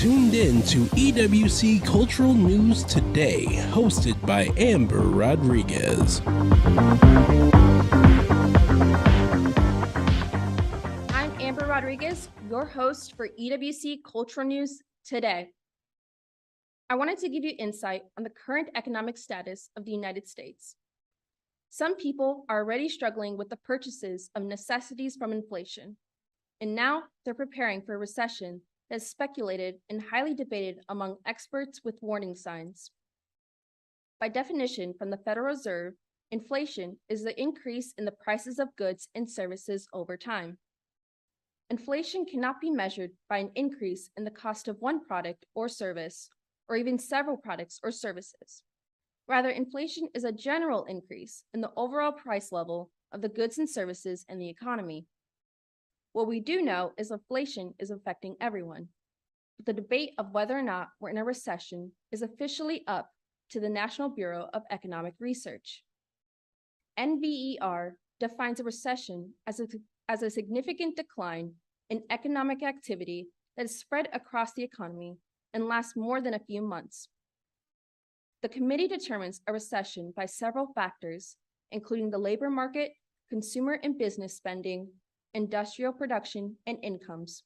tuned in to EWC Cultural News Today, hosted by Amber Rodriguez. I'm Amber Rodriguez, your host for EWC Cultural News Today. I wanted to give you insight on the current economic status of the United States. Some people are already struggling with the purchases of necessities from inflation, and now they're preparing for a recession that is speculated and highly debated among experts with warning signs. By definition from the Federal Reserve, inflation is the increase in the prices of goods and services over time. Inflation cannot be measured by an increase in the cost of one product or service, or even several products or services. Rather, inflation is a general increase in the overall price level of the goods and services in the economy. What we do know is inflation is affecting everyone. But the debate of whether or not we're in a recession is officially up to the National Bureau of Economic Research. NBER defines a recession as a significant decline in economic activity that is spread across the economy and lasts more than a few months. The committee determines a recession by several factors, including the labor market, consumer and business spending, industrial production, and incomes.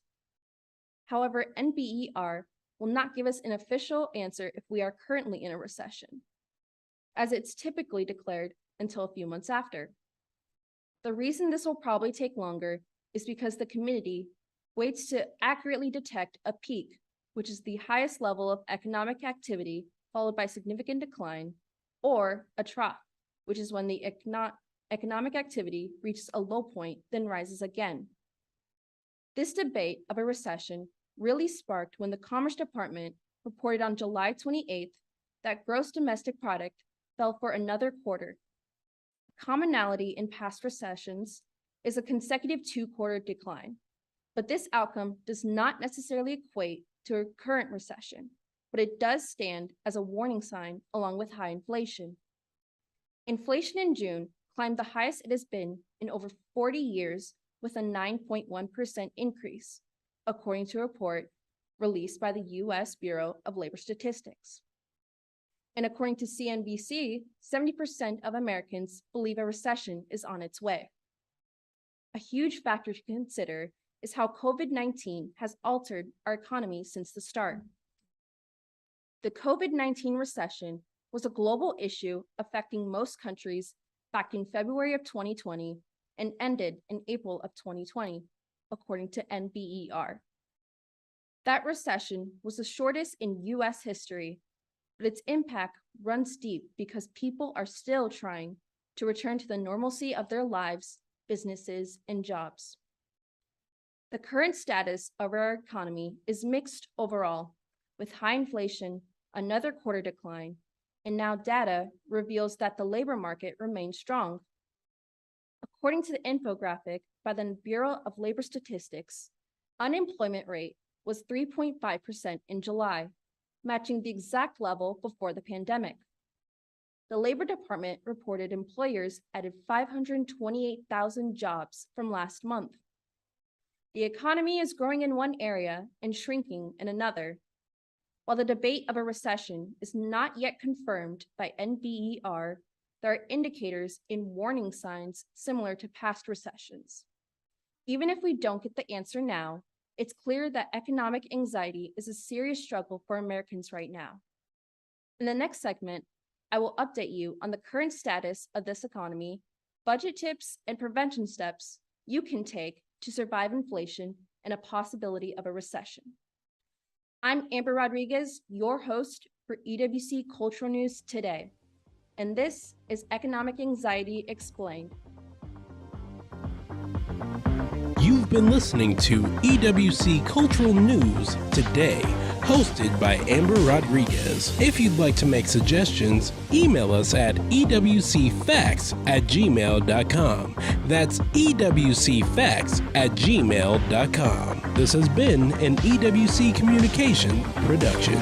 However, NBER will not give us an official answer if we are currently in a recession, as it's typically declared until a few months after. The reason this will probably take longer is because the committee waits to accurately detect a peak, which is the highest level of economic activity followed by significant decline, or a trough, which is when the economic activity reaches a low point, then rises again. This debate of a recession really sparked when the Commerce Department reported on July 28th that gross domestic product fell for another quarter. Commonality in past recessions is a consecutive two-quarter decline, but this outcome does not necessarily equate to a current recession, but it does stand as a warning sign along with high inflation. Inflation in June climbed the highest it has been in over 40 years with a 9.1% increase, according to a report released by the U.S. Bureau of Labor Statistics. And according to CNBC, 70% of Americans believe a recession is on its way. A huge factor to consider is how COVID-19 has altered our economy since the start. The COVID-19 recession was a global issue affecting most countries back in February of 2020 and ended in April of 2020, according to NBER. That recession was the shortest in U.S. history, but its impact runs deep because people are still trying to return to the normalcy of their lives, businesses, and jobs. The current status of our economy is mixed overall, with high inflation, another quarter decline, and now data reveals that the labor market remains strong. According to the infographic by the Bureau of Labor Statistics, unemployment rate was 3.5% in July, matching the exact level before the pandemic. The Labor Department reported employers added 528,000 jobs from last month. The economy is growing in one area and shrinking in another. While the debate of a recession is not yet confirmed by NBER, there are indicators and warning signs similar to past recessions. Even if we don't get the answer now, it's clear that economic anxiety is a serious struggle for Americans right now. In the next segment, I will update you on the current status of this economy, budget tips, and prevention steps you can take to survive inflation and a possibility of a recession. I'm Amber Rodriguez, your host for EWC Cultural News Today, and this is Economic Anxiety Explained. You've been listening to EWC Cultural News Today, hosted by Amber Rodriguez. If you'd like to make suggestions, email us at ewcfacts@gmail.com. That's ewcfacts@gmail.com. This has been an EWC Communication production.